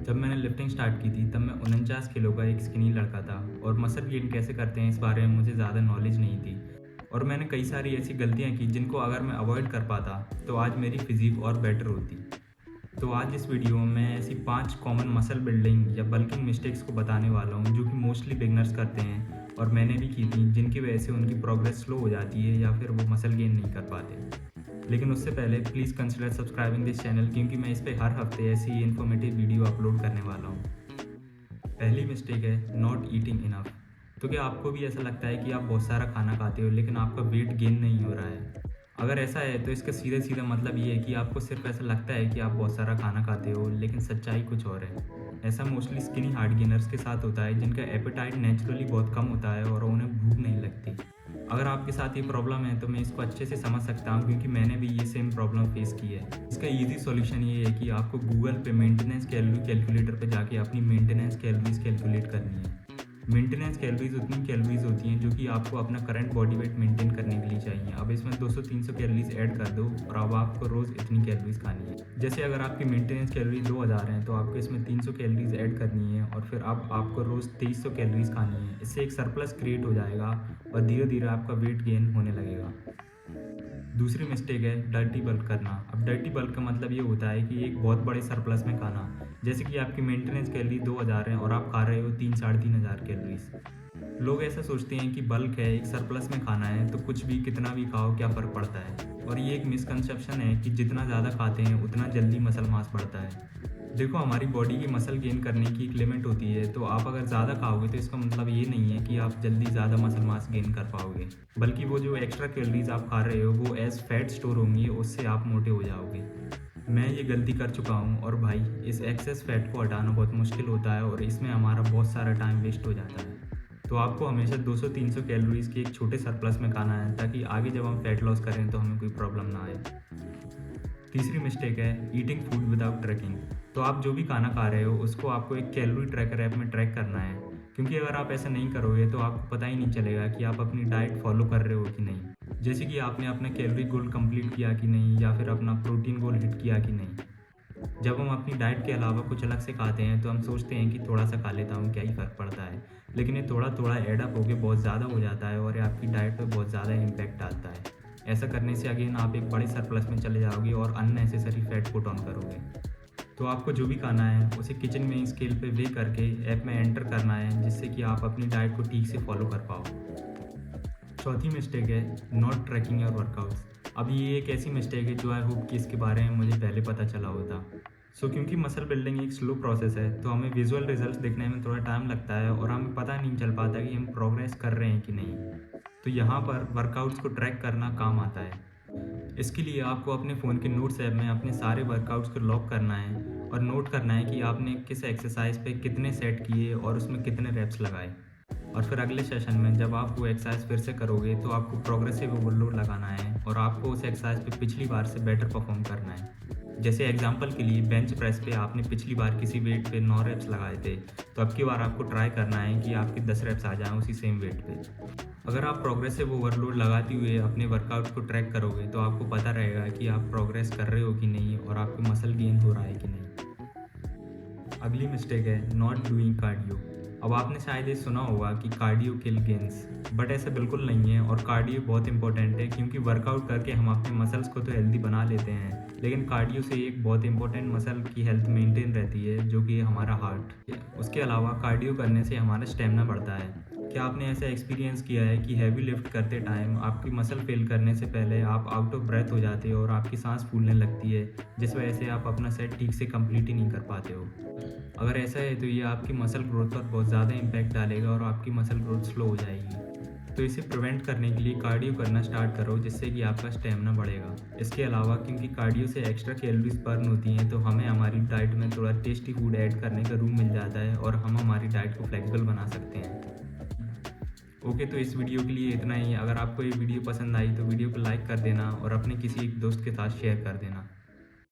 जब मैंने lifting start की थी तब मैं 49 किलो का एक स्किनी लड़का था और मसल गेन कैसे करते हैं इस बारे में मुझे ज़्यादा नॉलेज नहीं थी। और मैंने कई सारी ऐसी गलतियाँ की जिनको अगर मैं अवॉइड कर पाता तो आज मेरी फिजिक और बेटर होती। तो आज इस वीडियो में मैं ऐसी 5 कॉमन मसल बिल्डिंग या बल्किंग मिस्टेक्स को बताने वाला हूँ जो कि मोस्टली बिगनर्स करते हैं और मैंने भी की थी, जिनकी वजह से उनकी प्रोग्रेस स्लो हो जाती है या फिर वो मसल गेन नहीं कर पाते। लेकिन उससे पहले please consider subscribing this channel, क्योंकि मैं इस पे हर हफ्ते ऐसी ही इन्फॉर्मेटिव वीडियो अपलोड करने वाला हूँ। पहली मिस्टेक है नॉट ईटिंग इनफ। तो क्या आपको भी ऐसा लगता है कि आप बहुत सारा खाना खाते हो लेकिन आपका वेट गेन नहीं हो रहा है? अगर ऐसा है तो इसका सीधा सीधा मतलब ये है कि आपको सिर्फ ऐसा लगता है कि आप बहुत सारा खाना खाते हो, लेकिन सच्चाई कुछ और है। ऐसा मोस्टली स्किनी हार्ड गेनर्स के साथ होता है जिनका एपेटाइट नेचुरली बहुत कम होता है और उन्हें भूख नहीं लगती। अगर आपके साथ ये प्रॉब्लम है तो मैं इसको अच्छे से समझ सकता हूँ, क्योंकि मैंने भी ये सेम प्रॉब्लम फेस की है। इसका इजी सॉल्यूशन ये है कि आपको गूगल पे मेंटेनेंस कैलोरी कैलकुलेटर पे जाके अपनी मेंटेनेंस कैलोरीज कैलकुलेट करनी है। मेंटेनेंस कैलोरीज उतनी कैलोरीज होती हैं जो कि आपको अपना करंट बॉडी वेट मेंटेन करने के लिए चाहिए। अब इसमें 200-300 कैलोरीज ऐड कर दो और अब आपको रोज़ इतनी कैलोरीज खानी है। जैसे अगर आपकी मेंटेनेंस कैलोरी 2000 है तो आपको इसमें 300 कैलोरीज ऐड करनी है और फिर अब आपको रोज़ 2300 कैलोरीज खानी है। इससे एक सरप्लस क्रिएट हो जाएगा और धीरे धीरे आपका वेट गेन होने लगेगा। दूसरी मिस्टेक है डर्टी बल्क करना। अब डर्टी बल्क का मतलब ये होता है कि एक बहुत बड़े सरप्लस में खाना। जैसे कि आपकी मेंटेनेंस कैलोरी 2000 है और आप खा रहे हो 3-3,500 कैलोरीज। लोग ऐसा सोचते हैं कि बल्क है, एक सरप्लस में खाना है तो कुछ भी कितना भी खाओ क्या फ़र्क पड़ता है। और ये एक मिसकंसेप्शन है कि जितना ज़्यादा खाते हैं उतना जल्दी मसल मास बढ़ता है। देखो, हमारी बॉडी की मसल गेन करने की एक लिमिट होती है, तो आप अगर ज़्यादा खाओगे तो इसका मतलब ये नहीं है कि आप जल्दी ज़्यादा मसल मास गेन कर पाओगे, बल्कि वो जो एक्स्ट्रा कैलोरीज आप खा रहे हो वो एज फैट स्टोर होंगी, उससे आप मोटे हो जाओगे। मैं ये गलती कर चुका हूँ और भाई इस एक्सेस फैट को हटाना बहुत मुश्किल होता है और इसमें हमारा बहुत सारा टाइम वेस्ट हो जाता है। तो आपको हमेशा 200-300 कैलोरीज के एक छोटे सरप्लस में खाना है, ताकि आगे जब हम फैट लॉस करें तो हमें कोई प्रॉब्लम ना आए। तीसरी मिस्टेक है ईटिंग फूड विदाउट ट्रैकिंग। तो आप जो भी खाना खा रहे हो उसको आपको एक कैलोरी ट्रैकर ऐप में ट्रैक करना है, क्योंकि अगर आप ऐसा नहीं करोगे तो आपको पता ही नहीं चलेगा कि आप अपनी डाइट फॉलो कर रहे हो कि नहीं। जैसे कि आपने अपना कैलोरी गोल कंप्लीट किया कि नहीं, या फिर अपना प्रोटीन गोल हिट किया कि नहीं। जब हम अपनी डाइट के अलावा कुछ अलग से खाते हैं तो हम सोचते हैं कि थोड़ा सा खा लेता हूँ, क्या ही फ़र्क पड़ता है। लेकिन ये थोड़ा थोड़ा एडअप होकर बहुत ज़्यादा हो जाता है और ये आपकी डाइट पर बहुत ज़्यादा इम्पैक्ट डालता है। ऐसा करने से अगेन आप एक बड़े सरप्लस में चले जाओगे और अननेसेसरी फैट पुट ऑन करोगे। तो आपको जो भी खाना है उसे किचन में स्केल पे वे करके ऐप में एंटर करना है, जिससे कि आप अपनी डाइट को ठीक से फॉलो कर पाओ। चौथी मिस्टेक है नॉट ट्रैकिंग योर वर्कआउट्स। अब ये एक ऐसी मिस्टेक है जो आई होप कि इसके बारे में मुझे पहले पता चला होता। क्योंकि मसल बिल्डिंग एक स्लो प्रोसेस है तो हमें विजुअल रिजल्ट्स दिखने में थोड़ा टाइम लगता है और हमें पता नहीं चल पाता कि हम प्रोग्रेस कर रहे हैं कि नहीं। तो यहाँ पर वर्कआउट्स को ट्रैक करना काम आता है। इसके लिए आपको अपने फ़ोन के नोट्स ऐप में अपने सारे वर्कआउट्स को लॉक करना है और नोट करना है कि आपने किस एक्सरसाइज पे कितने सेट किए और उसमें कितने रेप्स लगाए। और फिर अगले सेशन में जब आप वो एक्सरसाइज फिर से करोगे तो आपको प्रोग्रेसिव ओवरलोड लगाना है और आपको उस एक्सरसाइज पे पिछली बार से बेटर परफॉर्म करना है। जैसे एग्जांपल के लिए बेंच प्रेस पे आपने पिछली बार किसी वेट पे 9 रेप्स लगाए थे, तो अब की बार आपको ट्राई करना है कि आपके 10 रेप्स आ जाएं उसी सेम वेट पे। अगर आप प्रोग्रेसिव ओवरलोड लगाते हुए अपने वर्कआउट को ट्रैक करोगे तो आपको पता रहेगा कि आप प्रोग्रेस कर रहे हो कि नहीं और आपकी मसल गेन हो रहा है कि नहीं। अगली मिस्टेक है नॉट डूइंग कार्डियो। अब आपने शायद ये सुना होगा कि कार्डियो किल गेन्स, बट ऐसा बिल्कुल नहीं है। और कार्डियो बहुत इंपॉर्टेंट है, क्योंकि वर्कआउट करके हम अपने मसल्स को तो हेल्दी बना लेते हैं, लेकिन कार्डियो से एक बहुत इंपॉर्टेंट मसल की हेल्थ मेंटेन रहती है, जो कि है हमारा हार्ट। उसके अलावा कार्डियो करने से हमारा स्टेमिना बढ़ता है। क्या आपने ऐसा एक्सपीरियंस किया है कि हैवी लिफ्ट करते टाइम आपकी मसल फेल करने से पहले आप आउट ऑफ ब्रेथ हो जाते हो और आपकी सांस फूलने लगती है, जिस वजह से आप अपना सेट ठीक से कंप्लीट ही नहीं कर पाते हो? अगर ऐसा है तो ये आपकी मसल ग्रोथ पर बहुत ज़्यादा इम्पैक्ट डालेगा और आपकी मसल ग्रोथ स्लो हो जाएगी। तो इसे प्रिवेंट करने के लिए कार्डियो करना स्टार्ट करो, जिससे कि आपका स्टेमिना बढ़ेगा। इसके अलावा क्योंकि कार्डियो से एक्स्ट्रा कैलोरीज बर्न होती हैं, तो हमें हमारी डाइट में थोड़ा टेस्टी फूड ऐड करने का रूम मिल जाता है और हम हमारी डाइट को फ्लेक्सिबल बना सकते हैं। ओके, तो इस वीडियो के लिए इतना ही। अगर आपको ये वीडियो पसंद आई तो वीडियो को लाइक कर देना और अपने किसी एक दोस्त के साथ शेयर कर देना।